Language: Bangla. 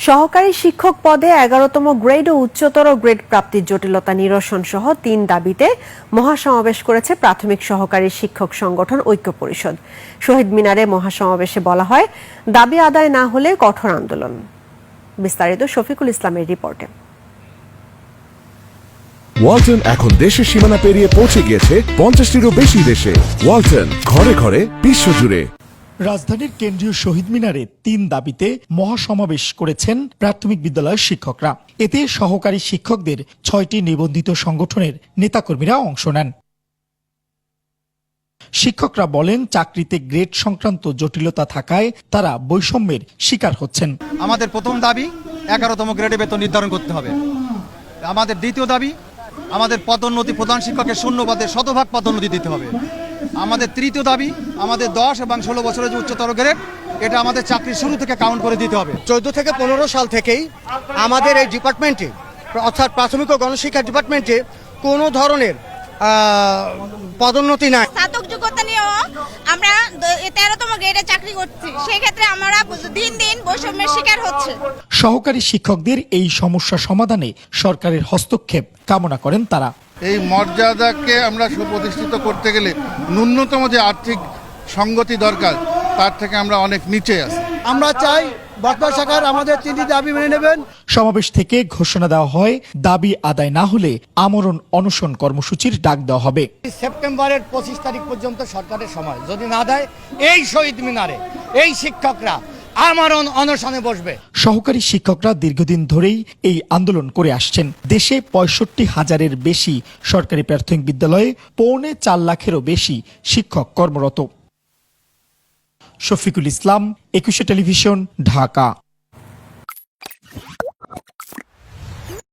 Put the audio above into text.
সহকারী শিক্ষক পদে 11তম গ্রেড ও উচ্চতর গ্রেড প্রাপ্তির জটিলতা নিরসন সহ ৩ দাবিতে মহাসমাবেশ করেছে প্রাথমিক সহকারী শিক্ষক সংগঠন ঐক্য পরিষদ। শহীদ মিনারে মহাসমাবেশে বলা হয়, দাবি আদায় না হলে কঠোর আন্দোলন। বিস্তারিত শফিকুল ইসলামের রিপোর্টে। ওয়ালটন এখন দেশের সীমানা পেরিয়ে পৌঁছে গিয়েছে 50টিরও বেশি দেশে। ওয়ালটন, ঘরে ঘরে, বিশ্বজুড়ে। রাজধানীর কেন্দ্রীয় শহীদ মিনারে ৩ দাবিতে মহাসমাবেশ করেছেন প্রাথমিক বিদ্যালয়ের শিক্ষকরা। এতে সহকারী শিক্ষকদের ৬টি নিবন্ধিত সংগঠনের নেতাকর্মীরা অংশ নেন। শিক্ষকরা বলেন, চাকরিতে গ্রেড সংক্রান্ত জটিলতা থাকায় তারা বৈষম্যের শিকার হচ্ছেন। আমাদের প্রথম দাবি 11তম গ্রেডে বেতন নির্ধারণ করতে হবে। আমাদের দ্বিতীয় দাবি, আমাদের পদোন্নতি প্রধান শিক্ষকের শূন্য পদে শতভাগ পদোন্নতি দিতে হবে। আমাদের তৃতীয় দাবি, আমাদের 10 এবং 16 বছরের যে উচ্চতর গ্রেড, এটা আমাদের চাকরির শুরু থেকে কাউন্ট করে দিতে হবে। 14 থেকে 15 সাল থেকেই আমাদের এই ডিপার্টমেন্টে, অর্থাৎ প্রাথমিক ও গণশিক্ষা ডিপার্টমেন্টে কোনো ধরনের পদোন্নতি নাই। স্নাতক যোগ্যতা নিয়েও আমরা 13তম গ্রেডে চাকরি করছি, সেই ক্ষেত্রে আমরা দিন দিন বৈষম্যের শিকার হচ্ছে। সহকারী শিক্ষকদের এই সমস্যা সমাধানে সরকারের হস্তক্ষেপ কামনা করেন তারা। এই মর্যাদাকে আমরা সুপ্রতিষ্ঠিত করতে গেলে ন্যূনতম যে আর্থিক সঙ্গতি দরকার, তার থেকে আমরা অনেক নিচে আছি। আমরা চাই বর্তমান সরকার আমাদের 3টি দাবি মেনে নেবেন। সমাবেশ থেকে ঘোষণা দেওয়া হয়, দাবি আদায় না হলে আমরণ অনশন কর্মসূচির ডাক দেওয়া হবে। সেপ্টেম্বরের 25 তারিখ পর্যন্ত সরকারের সময়, যদি না দেয় এই শহীদ মিনারে এই শিক্ষকরা আমরণ অনশনে বসবে। সহকারী শিক্ষকরা দীর্ঘদিন ধরেই এই আন্দোলন করে আসছেন। দেশে 65,000-এর বেশি সরকারি প্রাথমিক বিদ্যালয়ে 4.25 লাখেরও বেশি শিক্ষক কর্মরত। শফিকুল ইসলাম, 21 টেলিভিশন, ঢাকা।